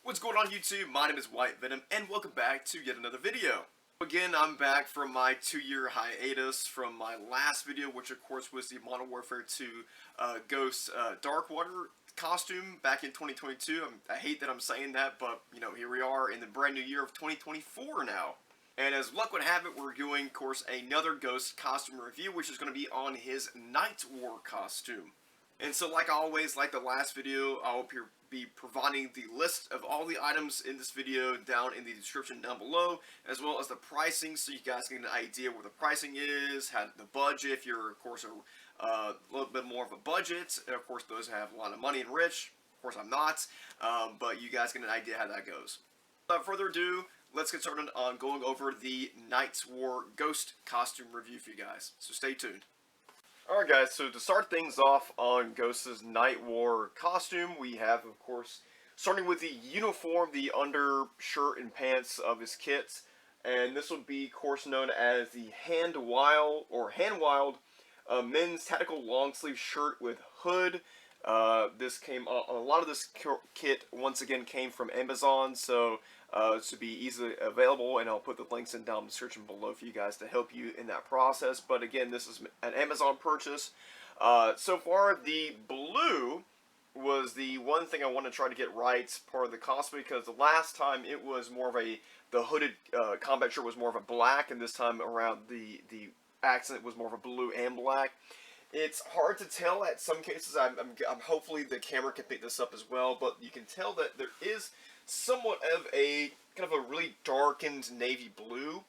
What's going on YouTube? My name is White Venom and welcome back to yet another video. Again, I'm back from my 2-year hiatus from my last video, which of course was the Modern Warfare 2 Ghost Darkwater costume back in 2022. I hate that I'm saying that, but you know, here we are in the brand new year of 2024 now. And as luck would have it, we're doing, of course, another Ghost costume review, which is going to be on his Nightwar costume. And so, like always, like the last video, I will be providing the list of all the items in this video down in the description down below, as well as the pricing, so you guys can get an idea where the pricing is, how the budget, if you're, of course, a little bit more of a budget. And of course, those have a lot of money and rich. Of course, I'm not, but you guys get an idea how that goes. Without further ado, let's get started on going over the Nightwar Ghost costume review for you guys. So stay tuned. Alright guys, so to start things off on Ghost's Nightwar costume, we have, of course, starting with the uniform, the undershirt and pants of his kit. And this will be, of course, known as the Hand Wild men's tactical long sleeve shirt with hood. This came, a lot of this kit, once again, came from Amazon, so to be easily available, and I'll put the links in down in the description below for you guys to help you in that process. But again, this is an Amazon purchase. So far, the blue was the one thing I want to try to get right part of the cosplay, because the last time it was more of the hooded combat shirt was more of a black, and this time around the accent was more of a blue and black. It's hard to tell at some cases. I'm hopefully the camera can pick this up as well, but you can tell that there is somewhat of a kind of a really darkened navy blue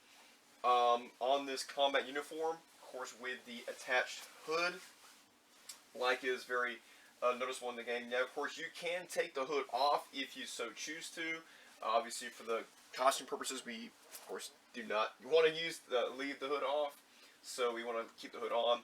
on this combat uniform, of course, with the attached hood, like is very noticeable in the game. Now, of course, you can take the hood off if you so choose to. Obviously, for the costume purposes, we of course do not want to leave the hood off, so we want to keep the hood on.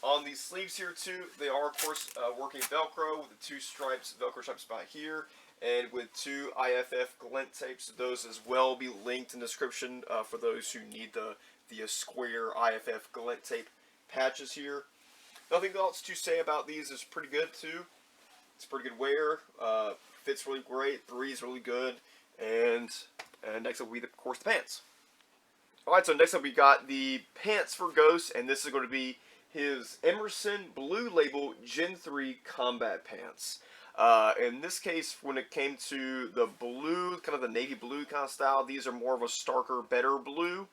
On these sleeves here too, they are of course working Velcro with the two stripes, Velcro stripes by here, and with two IFF glint tapes. Those as well will be linked in the description for those who need the square IFF glint tape patches here. Nothing else to say about these. Is pretty good too. It's pretty good wear. Fits really great. Breathes really good. And next up will be, of course, the pants. Alright, so next up we got the pants for Ghost, and this is going to be his Emerson Blue Label Gen 3 combat pants. In this case, when it came to the blue, kind of the navy blue kind of style, these are more of a starker, better blue,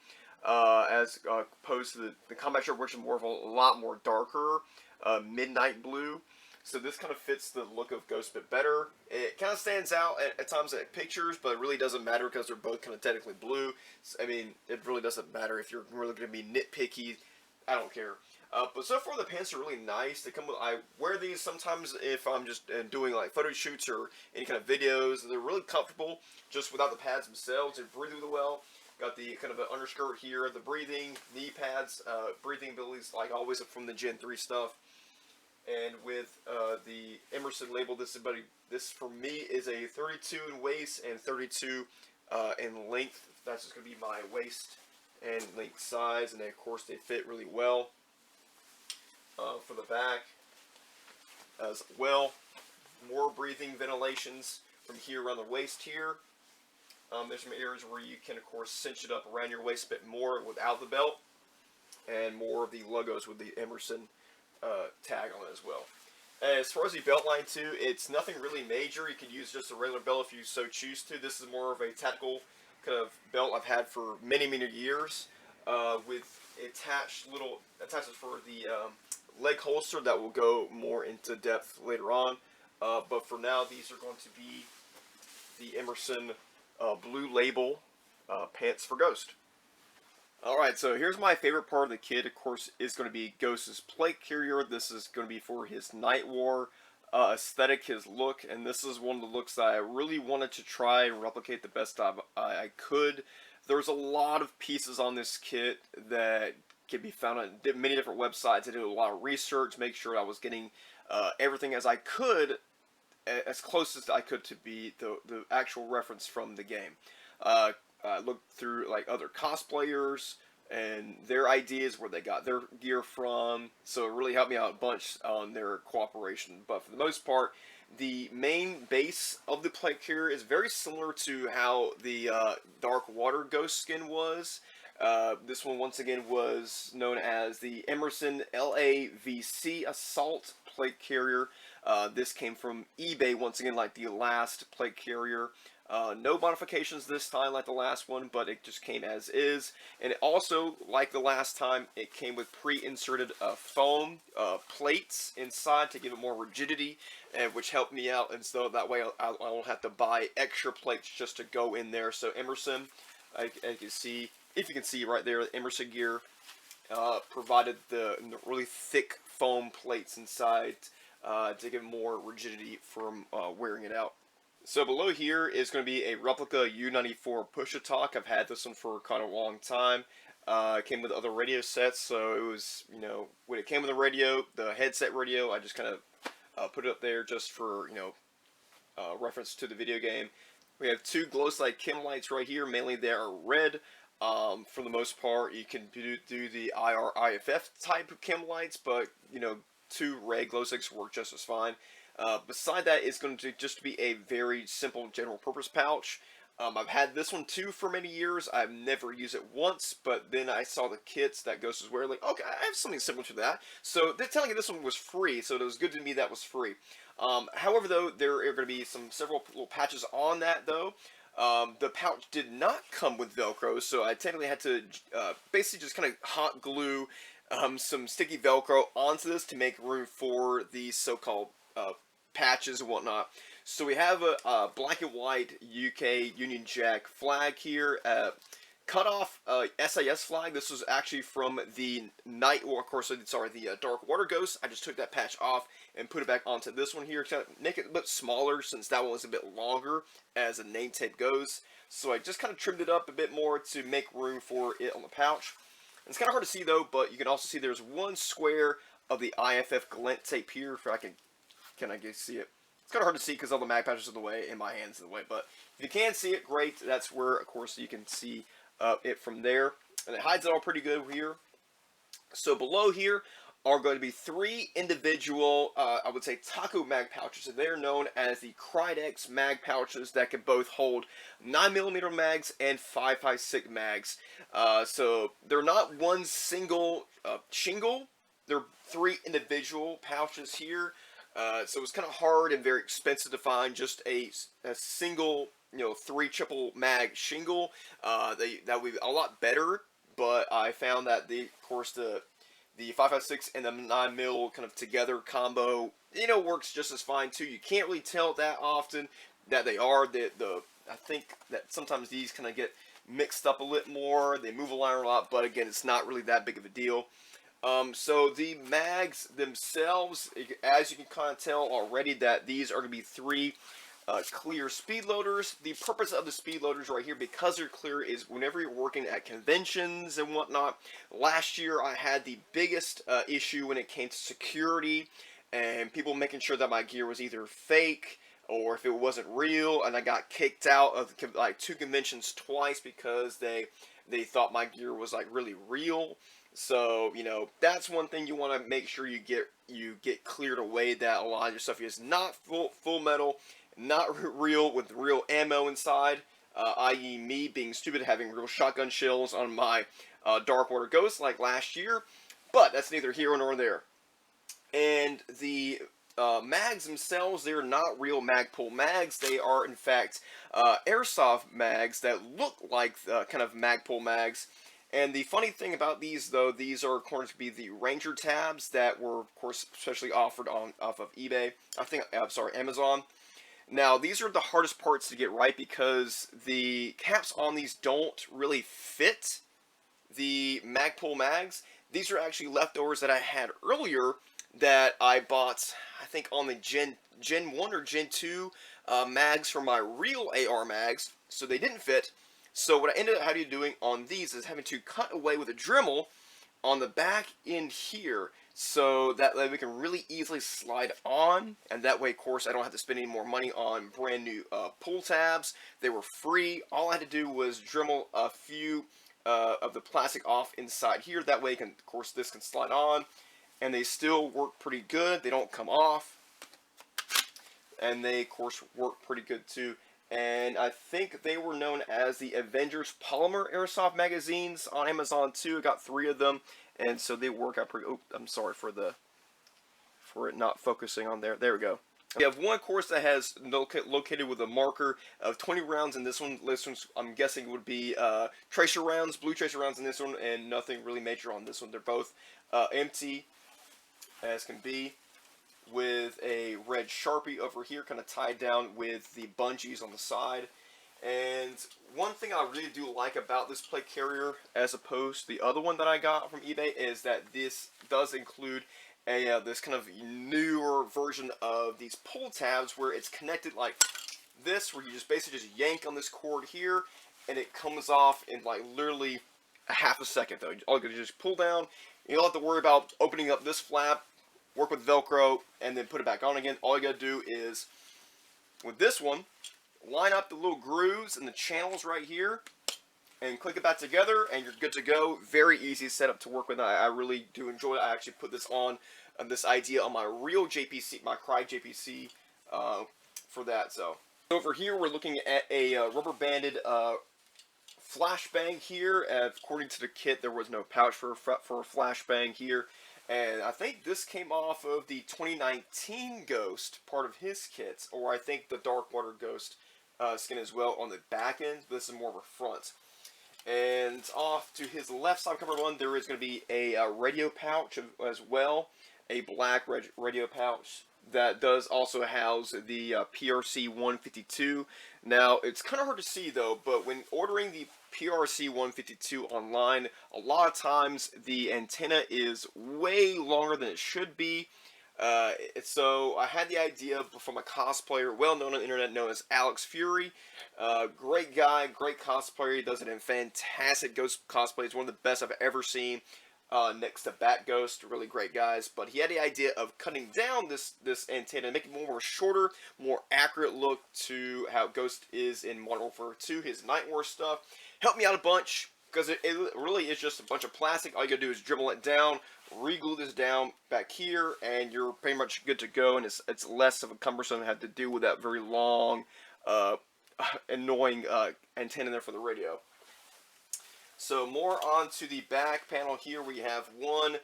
as opposed to the combat shirt, which is more of a lot more darker, midnight blue. So this kind of fits the look of Ghost a bit better. It kind of stands out at times at pictures, but it really doesn't matter because they're both kind of technically blue. I mean, it really doesn't matter if you're really going to be nitpicky. I don't care. But so far the pants are really nice. They come with, I wear these sometimes if I'm just doing like photo shoots or any kind of videos. They're really comfortable just without the pads themselves. They breathe really well. Got the kind of an underskirt here, the breathing, knee pads, breathing abilities like always from the Gen 3 stuff. And with the Emerson label, this for me is a 32 in waist and 32 in length. That's just going to be my waist and length size, and then of course they fit really well. For the back as well, more breathing ventilations from here around the waist here. There's some areas where you can of course cinch it up around your waist a bit more without the belt, and more of the logos with the Emerson tag on it as well. As far as the belt line too, it's nothing really major. You could use just a regular belt if you so choose to. This is more of a tactical kind of belt I've had for many years, with attached little attachments for the leg holster that will go more into depth later on. But for now, these are going to be the Emerson Blue Label pants for Ghost. Alright, so here's my favorite part of the kit, of course, is going to be Ghost's plate carrier. This is going to be for his Nightwar aesthetic, his look, and this is one of the looks that I really wanted to try and replicate the best I could. There's a lot of pieces on this kit that can be found on many different websites. I did a lot of research, make sure I was getting everything as I could, as close as I could to be the actual reference from the game. I looked through like other cosplayers and their ideas, where they got their gear from, so it really helped me out a bunch on their cooperation. But for the most part, the main base of the plate carrier is very similar to how the Dark Water Ghost skin was. This one, once again, was known as the Emerson LAVC Assault Plate Carrier. This came from eBay, once again, like the last plate carrier. No modifications this time like the last one, but it just came as is. And it also, like the last time, it came with pre-inserted foam plates inside to give it more rigidity, which helped me out. And so that way I don't have to buy extra plates just to go in there. So Emerson, as you can see, if you can see right there, Emerson gear provided the really thick foam plates inside to give more rigidity from wearing it out. So below here is going to be a Replica U94 push-a-talk. I've had this one for kind of a long time. It came with other radio sets, so it was, you know, when it came with the radio, the headset radio, I just kind of put it up there just for, you know, reference to the video game. We have two glow-sight chem lights right here. Mainly they are red. For the most part, you can do the IR/IFF type of chem lights, but, you know, two red glow sticks work just as fine. Beside that, it's going to just be a very simple general purpose pouch. I've had this one too for many years. I've never used it once, but then I saw the kits that Ghost was wearing, like, okay, I have something similar to that. So they're telling me this one was free, so it was good to me that was free. However, though, there are going to be several little patches on that, though. The pouch did not come with Velcro, so I technically had to basically just kind of hot glue some sticky Velcro onto this to make room for these so-called patches and whatnot. So we have a black and white UK Union Jack flag here, cut off SAS flag. This was actually from the Nightwar, of course, sorry, the Dark Water Ghost. I just took that patch off and put it back onto this one here to make it a bit smaller, since that one was a bit longer as a name tape goes. So I just kind of trimmed it up a bit more to make room for it on the pouch. It's kind of hard to see though, but you can also see there's one square of the IFF glint tape here. If I can I get see it? It's kind of hard to see because all the mag patches are in the way and my hand's in the way. But if you can see it, great. That's where, of course, you can see it from there, and it hides it all pretty good here. So below here are going to be three individual, I would say, taco mag pouches. And they're known as the Krydex mag pouches that can both hold 9mm mags and 5.56 mags. So they're not one single shingle. They're three individual pouches here. So it's kind of hard and very expensive to find just a single, you know, 3 triple mag shingle. That would be a lot better, but I found that of course the 5.56 and the 9mm kind of together combo, you know, works just as fine too. You can't really tell that often that they are. I think that sometimes these kind of get mixed up a little more. They move around a lot, but again, it's not really that big of a deal. So the mags themselves, as you can kind of tell already, that these are going to be 3 clear speed loaders. The purpose of the speed loaders right here, because they're clear, is whenever you're working at conventions and whatnot. Last year I had the biggest issue when it came to security and people making sure that my gear was either fake or if it wasn't real, and I got kicked out of like 2 conventions twice because they thought my gear was like really real. So, you know, that's one thing you want to make sure you get cleared away, that a lot of your stuff is not full metal, not real with real ammo inside, i.e. me being stupid having real shotgun shells on my Dark Water Ghost like last year, but that's neither here nor there. And the mags themselves, they're not real Magpul mags. They are, in fact, airsoft mags that look like kind of Magpul mags. And the funny thing about these, though, these are going to be the Ranger tabs that were, of course, especially offered off of eBay. Amazon. Now, these are the hardest parts to get right because the caps on these don't really fit the Magpul mags. These are actually leftovers that I had earlier that I bought, I think, on the Gen 1 or Gen 2 mags for my real AR mags, so they didn't fit. So what I ended up having to doing on these is having to cut away with a Dremel on the back end here, so that we can really easily slide on, and that way, of course, I don't have to spend any more money on brand new pull tabs. They were free. All I had to do was Dremel a few of the plastic off inside here. That way, of course, this can slide on, and they still work pretty good. They don't come off. and they of course work pretty good too. And I think they were known as the Avengers Polymer Airsoft magazines on Amazon too. I got 3 of them, and so they work out pretty. Oh, I'm sorry for it not focusing on there. There we go. We have one course that has located with a marker of 20 rounds in this one. This one's, I'm guessing, would be tracer rounds, blue tracer rounds in this one, and nothing really major on this one. They're both empty as can be, with a red Sharpie over here kind of tied down with the bungees on the side. And one thing I really do like about this plate carrier as opposed to the other one that I got from eBay is that this does include a this kind of newer version of these pull tabs where it's connected like this, where you just basically just yank on this cord here and it comes off in like literally a half a second though. All you gotta just pull down. You don't have to worry about opening up this flap, work with Velcro, and then put it back on again. All you gotta do is, with this one, line up the little grooves and the channels right here and click it back together and you're good to go. Very easy setup to work with. I really do enjoy it. I actually put this on this idea on my real JPC, my Cry JPC for that. So over here we're looking at a rubber banded flashbang here. According to the kit, there was no pouch for a flashbang here. And I think this came off of the 2019 Ghost, part of his kits, or I think the Darkwater Ghost skin as well on the back end. This is more of a front. And off to his left side, cover one, there is going to be a radio pouch as well, a black radio pouch that does also house the PRC 152. Now, it's kind of hard to see though, but when ordering the PRC 152 online, a lot of times the antenna is way longer than it should be. So I had the idea from a cosplayer well known on the internet known as Alex Fury. Great guy, great cosplayer. He does it in fantastic ghost cosplay. It's one of the best I've ever seen. Next to Bat Ghost, really great guys. But he had the idea of cutting down this antenna and making it more shorter, more accurate look to how Ghost is in Modern Warfare 2, his Nightwar stuff. Helped me out a bunch, because it really is just a bunch of plastic. All you gotta do is dribble it down, re-glue this down back here, and you're pretty much good to go. And it's less of a cumbersome to have to deal with that very long, annoying antenna there for the radio. So more onto the back panel here, we have one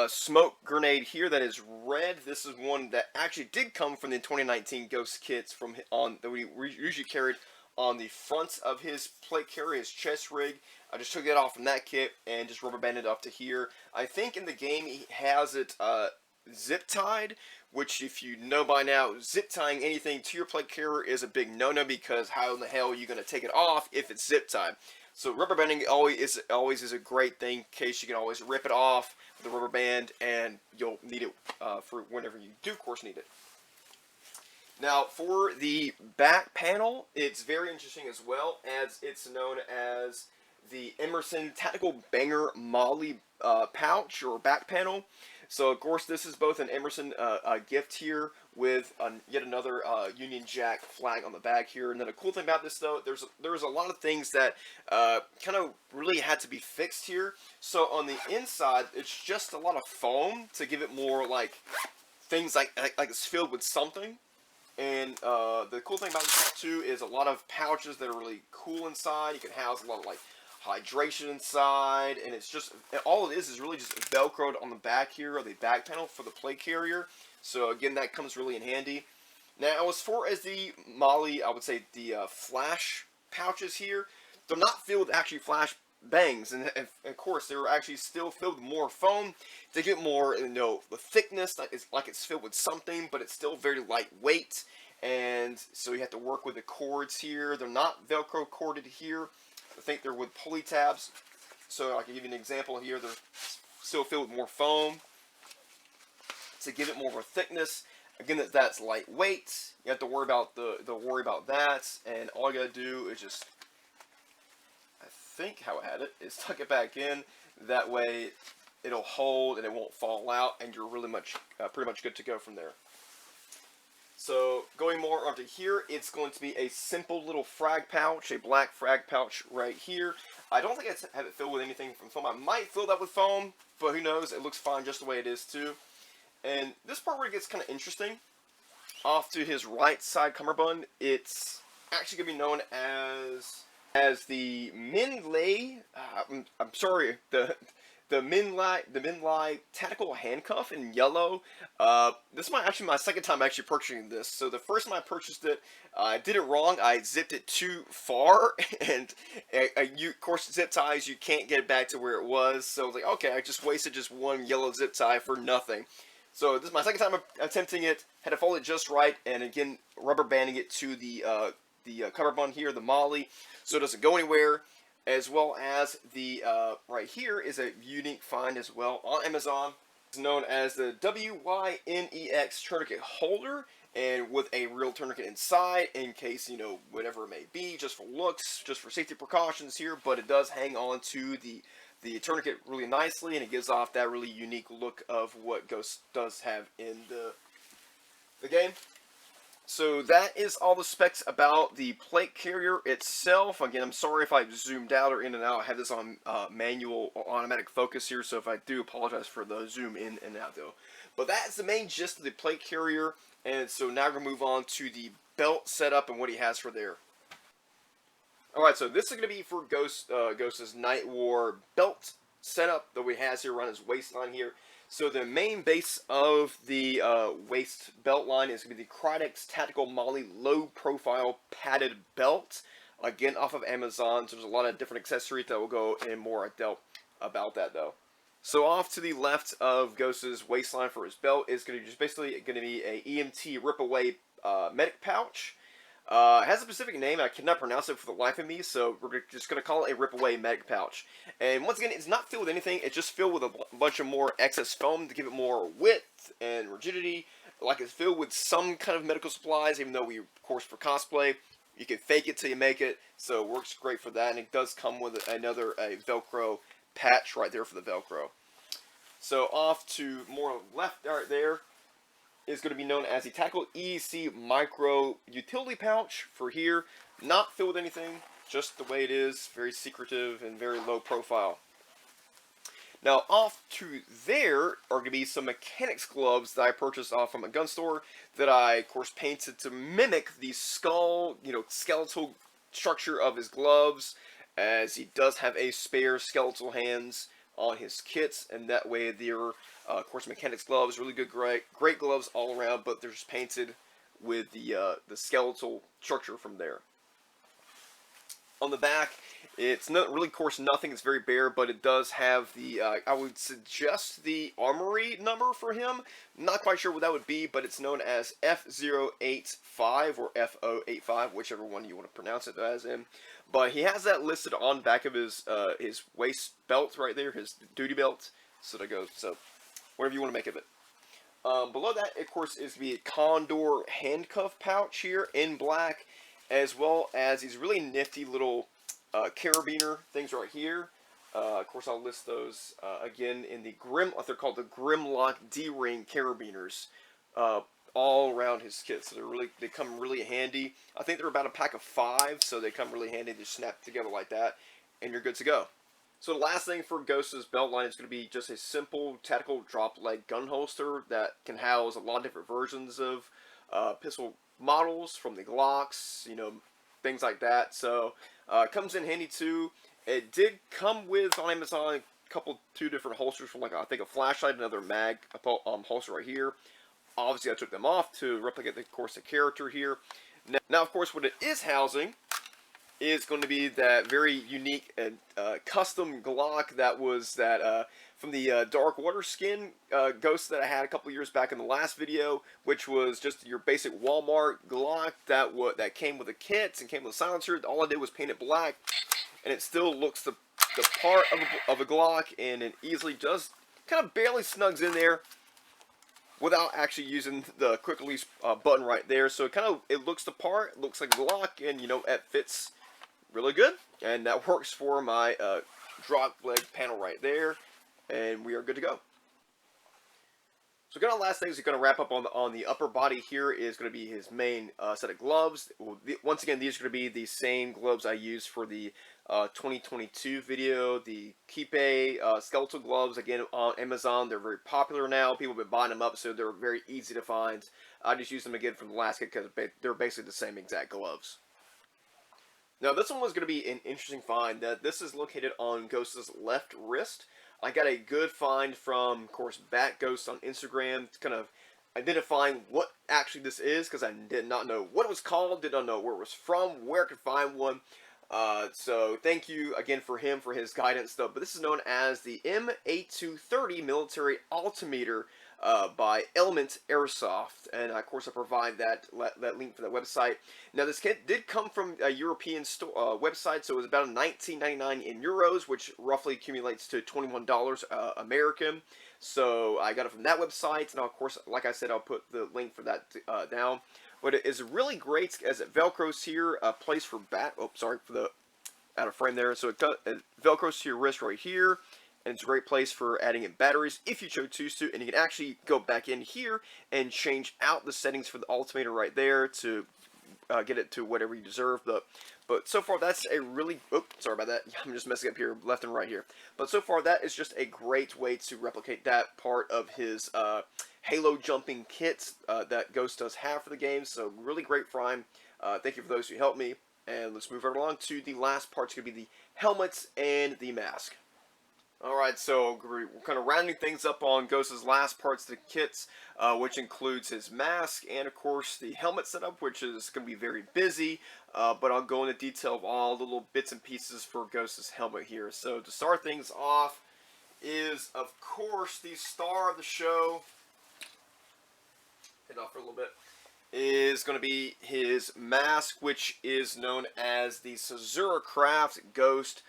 smoke grenade here that is red. This is one that actually did come from the 2019 Ghost kits that we usually carried on the front of his plate carrier, his chest rig. I just took that off from that kit and just rubber banded up to here. I think in the game he has it zip tied, which if you know by now, zip tying anything to your plate carrier is a big no-no, because how in the hell are you going to take it off if it's zip tied? So rubber banding always is a great thing, in case you can always rip it off with a rubber band, and you'll need it for whenever you do, of course, need it. Now, for the back panel, it's very interesting as well, as it's known as the Emerson Tactical Banger Molly pouch or back panel. So, of course, this is both an Emerson gift here with yet another Union Jack flag on the back here. And then a cool thing about this, though, there's a lot of things that kind of really had to be fixed here. So, on the inside, it's just a lot of foam to give it more, like, things like it's filled with something. And the cool thing about this, too, is a lot of pouches that are really cool inside. You can house a lot of, like, hydration inside, and it's just, all it is really just velcroed on the back here of the back panel for the plate carrier. So again, that comes really in handy. Now, as far as the Molly, I would say the flash pouches here, they're not filled with actually flash bangs, and of course they're actually still filled with more foam to get more, the thickness, like it's filled with something, but it's still very lightweight. And so you have to work with the cords here. They're not Velcro corded here. I think they're with pulley tabs. So I can give you an example here. They're still filled with more foam to give it more of a thickness. Again, that's lightweight. You have to worry about that, and all you gotta do is just, I think how I had it, is tuck it back in. That way, it'll hold and it won't fall out, and you're really pretty much good to go from there. So, going more onto here, it's going to be a simple little frag pouch, a black frag pouch right here. I don't think I have it filled with anything from foam. I might fill that with foam, but who knows? It looks fine just the way it is, too. And this part where it gets kind of interesting Off to his right side cummerbund, it's actually going to be known as the Minlay. I'm sorry, the Minlay tactical handcuff in yellow. This is actually my second time actually purchasing this. So the first time I purchased it, I did it wrong. I zipped it too far, and of course, zip ties, you can't get it back to where it was. So I was like, okay, I just wasted just one yellow zip tie for nothing. So this is my second time attempting it. Had to fold it just right, and again, rubber banding it to the cummerbund here, the molly, so it doesn't go anywhere. As well as the right here is a unique find as well on Amazon. It's known as the WYNEX tourniquet holder, and with a real tourniquet inside in case, you know, whatever it may be, just for looks, just for safety precautions here. But it does hang on to the tourniquet really nicely, and it gives off that really unique look of what Ghost does have in the game. So that is all the specs about the plate carrier itself. Again, I'm sorry if I zoomed out or in and out. I have this on manual automatic focus here, so if I do, apologize for the zoom in and out though. But that's the main gist of the plate carrier, and so now we're going to move on to the belt setup and what he has for there. Alright, so this is going to be for Ghost's Nightwar belt setup that he has here around his waistline here. So the main base of the waist belt line is going to be the Krydex Tactical Molly Low Profile Padded Belt. Again, off of Amazon, so there's a lot of different accessories that will go in more depth about that though. So off to the left of Ghost's waistline for his belt is going to be just basically going to be a EMT Rip-Away medic pouch. It has a specific name, I cannot pronounce it for the life of me, so we're just going to call it a Rip-Away medic pouch. And once again, it's not filled with anything, it's just filled with a bunch of more excess foam to give it more width and rigidity. Like it's filled with some kind of medical supplies, even though we, of course, for cosplay, you can fake it till you make it, so it works great for that. And it does come with another Velcro patch right there for the Velcro. So off to more left right there is going to be known as the Tactical EDC Micro Utility Pouch for here. Not filled with anything, just the way it is. Very secretive and very low profile. Now off to there are going to be some mechanics gloves that I purchased off from a gun store that I, of course, painted to mimic the skull, skeletal structure of his gloves, as he does have a spare skeletal hands on his kits, and that way they're, of course, mechanics gloves, really good, great gloves all around, but they're just painted with the skeletal structure from there. On the back, it's not really, of course, nothing. It's very bare, but it does have the, I would suggest the armory number for him. Not quite sure what that would be, but it's known as F085 or F085, whichever one you want to pronounce it as in. But he has that listed on the back of his waist belt right there, his duty belt. So there goes. So whatever you want to make of it. Below that, of course, is the Condor handcuff pouch here in black, as well as these really nifty little carabiner things right here. Of course, I'll list those again in the they're called the Grimlock D-ring carabiners, all around his kit. So they come really handy. I think they're about a pack of 5, so they come really handy. They snap together like that, and you're good to go. So the last thing for Ghost's belt line is going to be just a simple tactical drop leg gun holster that can house a lot of different versions of pistol models, from the Glocks, things like that. So it comes in handy too. It did come with, on Amazon, two different holsters from, I think, a flashlight, another mag holster right here. Obviously, I took them off to replicate, of course, the character here. Now, of course, what it is housing is going to be that very unique and custom Glock that was from the Dark Water Skin Ghost that I had a couple years back in the last video, which was just your basic Walmart Glock that came with a kit and came with a silencer. All I did was paint it black, and it still looks the part of a Glock, and it easily just kind of barely snugs in there without actually using the quick release button right there. So it looks the part, looks like a Glock, and it fits really good, and that works for my drop leg panel right there, and we are good to go. So kind of last things we're going to wrap up on the upper body here is going to be his main set of gloves. Once again, these are going to be the same gloves I used for the 2022 video. The Kipe skeletal gloves, again on Amazon. They're very popular now. People have been buying them up, so they're very easy to find. I just used them again from the last kit because they're basically the same exact gloves. Now this one was going to be an interesting find. That this is located on Ghost's left wrist. I got a good find from, of course, Bat Ghost on Instagram, kind of identifying what actually this is, because I did not know what it was called, did not know where it was from, where I could find one. So thank you again for him for his guidance, though. But this is known as the MA230 Military Altimeter by Element Airsoft, and of course I provide that link for that website. Now this kit did come from a European website, so it was about $19.99 in euros, which roughly accumulates to $21 American. So I got it from that website, and of course, like I said, I'll put the link for that down. But it is really great as it velcros here, a place for for the out of frame there. So it velcros to your wrist right here. And it's a great place for adding in batteries if you choose to, and you can actually go back in here and change out the settings for the altimeter right there to get it to whatever you deserve. But so far that's a really, sorry about that, I'm just messing up here left and right here. But so far that is just a great way to replicate that part of his Halo jumping kits that Ghost does have for the game. So really great find. Thank you for those who helped me. And let's move right along to the last part. It's going to be the helmets and the mask. Alright, so we're kind of rounding things up on Ghost's last parts of the kits, which includes his mask and, of course, the helmet setup, which is going to be very busy, but I'll go into detail of all the little bits and pieces for Ghost's helmet here. So to start things off is, of course, the star of the show, hit off for a little bit, is going to be his mask, which is known as the SazuraCraft Ghost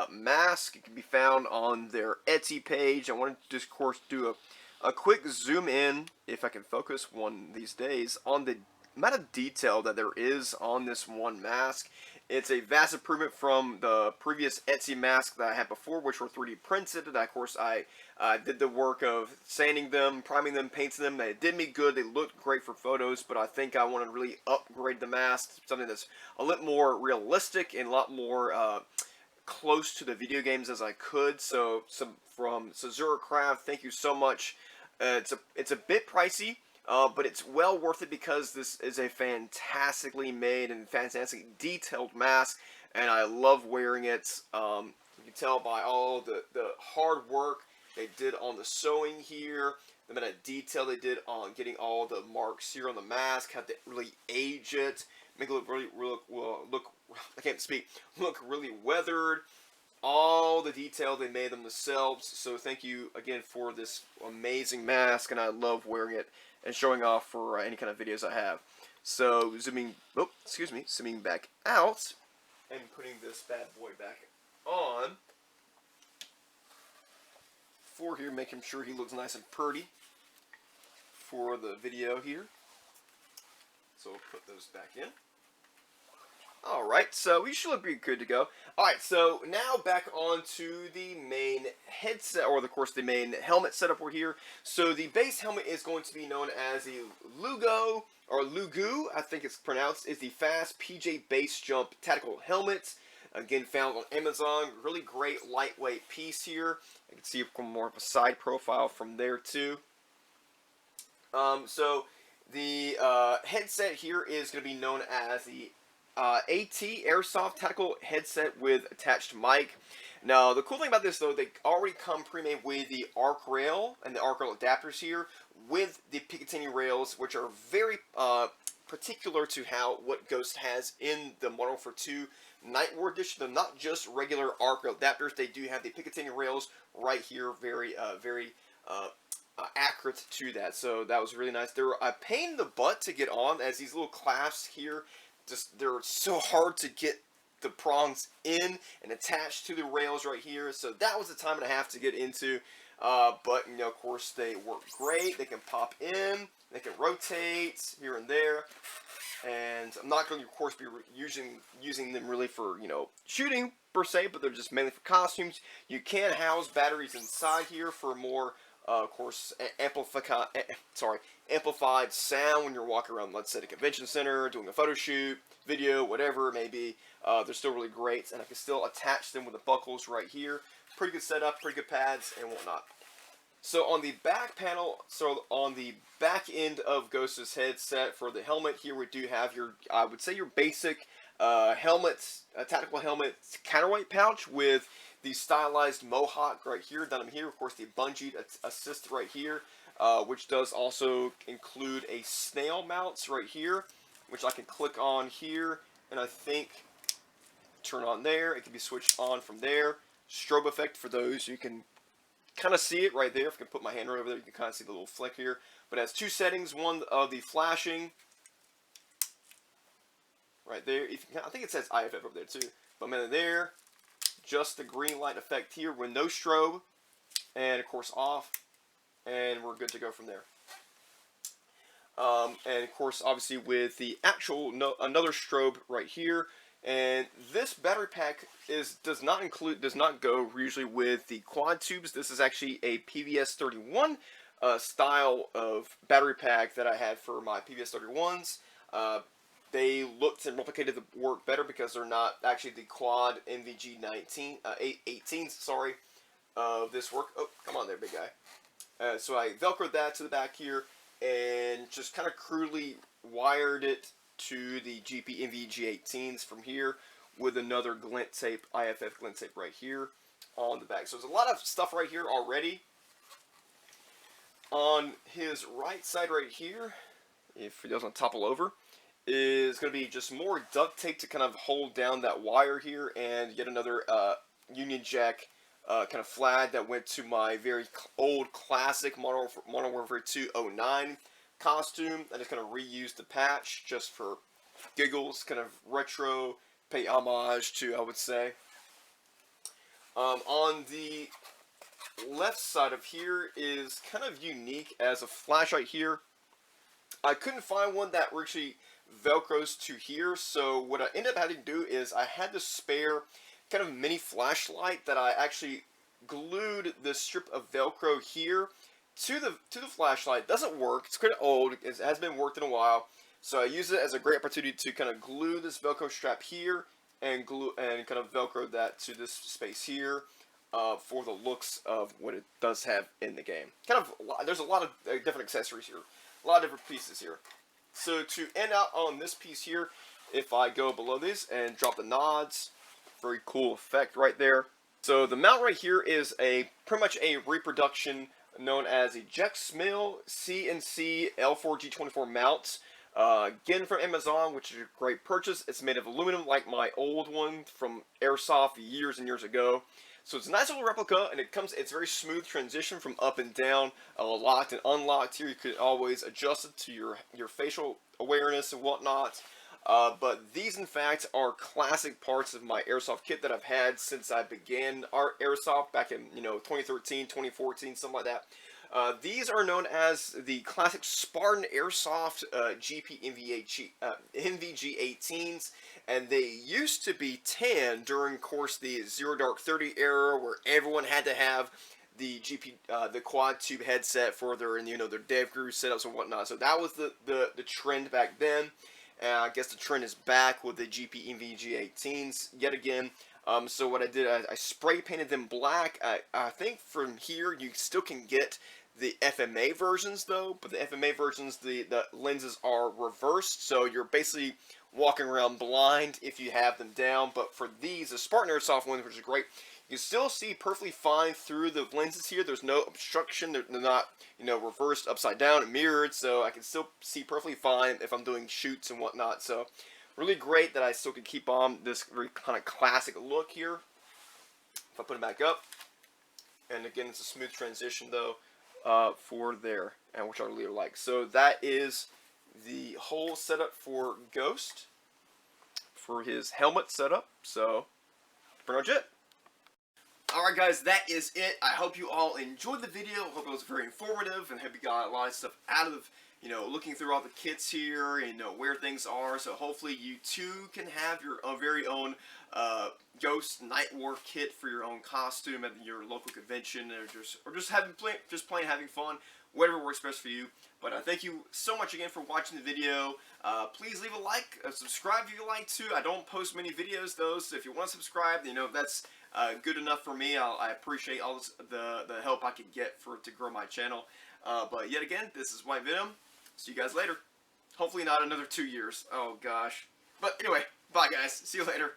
mask. It can be found on their Etsy page. I wanted to just, of course, do a quick zoom in, if I can focus one these days, on the amount of detail that there is on this one mask. It's a vast improvement from the previous Etsy mask that I had before, which were 3D printed. And of course, I did the work of sanding them, priming them, painting them. They did me good. They looked great for photos, but I think I want to really upgrade the mask to something that's a little more realistic and a lot more close to the video games as I could. So from SazuraCraft, thank you so much. It's a bit pricey, but it's well worth it because this is a fantastically made and fantastically detailed mask, and I love wearing it. You can tell by all the hard work they did on the sewing here, the amount of detail they did on getting all the marks here on the mask, how they really age it, make it look really look I can't speak, look really weathered. All the detail they made them themselves. So thank you again for this amazing mask, and I love wearing it and showing off for any kind of videos I have. So zooming back out and putting this bad boy back on for here, making sure he looks nice and pretty for the video here. So we'll put those back in. Alright, so we should be good to go. Alright, so now back on to the main headset, or of course the main helmet setup we're here. So the base helmet is going to be known as the Lugu, I think it's pronounced, is the Fast PJ Base Jump Tactical Helmet. Again, found on Amazon. Really great lightweight piece here. You can see from more of a side profile from there too. So the headset here is going to be known as the AT Airsoft Tactical Headset with attached mic. Now, the cool thing about this, though, they already come pre-made with the arc rail and the arc rail adapters here with the Picatinny rails, which are very particular to what Ghost has in the Modern Warfare 2 Nightwar edition. They're not just regular arc rail adapters. They do have the Picatinny rails right here, very accurate to that. So that was really nice. They're a pain in the butt to get on, as these little clasps here, they're so hard to get the prongs in and attached to the rails right here. So that was the time and a half to get into. But, you know, of course, they work great. They can pop in. They can rotate here and there. And I'm not going to, of course, be using them really for, you know, shooting per se, but they're just mainly for costumes. You can house batteries inside here for more Of course, amplified sound when you're walking around, let's say, the convention center, doing a photo shoot, video, whatever it may be. They're still really great, and I can still attach them with the buckles right here. Pretty good setup, pretty good pads, and whatnot. So on the back panel, so on the back end of Ghost's headset for the helmet here, we do have your, I would say, your basic tactical helmet counterweight pouch with the stylized mohawk right here, down here. Of course, the bungee assist right here, which does also include a snail mounts right here, which I can click on here, and I think turn on there. It can be switched on from there. Strobe effect for those you can kind of see it right there. If I can put my hand right over there, you can kind of see the little flick here. But it has two settings. One of the flashing right there. If you can, I think it says IFF over there too. But man, there, just the green light effect here with no strobe, and of course off, and we're good to go from there. And of course, obviously with the actual another strobe right here. And this battery pack does not go usually with the quad tubes. This is actually a PVS-31 style of battery pack that I had for my PVS-31s. They looked and replicated the work better because they're not actually the quad NVG-18s, sorry, of this work. Oh, come on there, big guy. So I velcroed that to the back here and just kind of crudely wired it to the GP NVG-18s from here with another glint tape, IFF glint tape right here on the back. So there's a lot of stuff right here already. On his right side right here, if he doesn't topple over, is going to be just more duct tape to kind of hold down that wire here, and yet another Union Jack kind of flag that went to my very old classic Modern Warfare 2 09 costume. I just kind of reused the patch just for giggles, kind of retro, pay homage to, I would say. On the left side of here is kind of unique as a flashlight here. I couldn't find one that actually velcros to here, so what I ended up having to do is I had to spare kind of mini flashlight that I actually glued this strip of velcro here to the flashlight. It doesn't work. It's kind of old. It has been worked in a while. So I use it as a great opportunity to kind of glue this velcro strap here and kind of velcro that to this space here for the looks of what it does have in the game. There's a lot of different accessories here, a lot of different pieces here. So to end out on this piece here, if I go below this and drop the nods, very cool effect right there. So the mount right here is pretty much a reproduction known as a Jex Mill CNC L4G24 mount. Again from Amazon, which is a great purchase. It's made of aluminum like my old one from Airsoft years and years ago. So it's a nice little replica, and it's very smooth transition from up and down, locked and unlocked. Here you could always adjust it to your facial awareness and whatnot. But these, in fact, are classic parts of my Airsoft kit that I've had since I began Airsoft back in 2013, 2014, something like that. These are known as the classic Spartan Airsoft GP NVG-18s, and they used to be tan during, of course, the Zero Dark 30 era, where everyone had to have the the quad tube headset for their dev crew setups and whatnot. So that was the trend back then. I guess the trend is back with the GP NVG-18s yet again. So what I did, I spray painted them black. I think from here you still can get the FMA versions though, but the FMA versions, the lenses are reversed, so you're basically walking around blind if you have them down. But for these, the Spartan Airsoft ones, which is great, you still see perfectly fine through the lenses here. There's no obstruction. They're not, reversed upside down and mirrored, so I can still see perfectly fine if I'm doing shoots and whatnot. So really great that I still can keep on this very kind of classic look here. If I put it back up, and again, it's a smooth transition though for there, and which I really like. So that is the whole setup for Ghost for his helmet setup. So pretty much it. Alright guys, that is it. I hope you all enjoyed the video. I hope it was very informative, and hope you got a lot of stuff out of you know, looking through all the kits here, and, you know, where things are. So hopefully you too can have your very own Ghost Nightwar kit for your own costume at your local convention, or just plain having fun, whatever works best for you. But thank you so much again for watching the video. Please leave a like, subscribe if you like to. I don't post many videos though, so if you want to subscribe, you know, that's good enough for me. I appreciate all the help I can get to grow my channel. But yet again, this is White Venom. See you guys later. Hopefully not another 2 years. Oh gosh. But anyway, bye guys. See you later.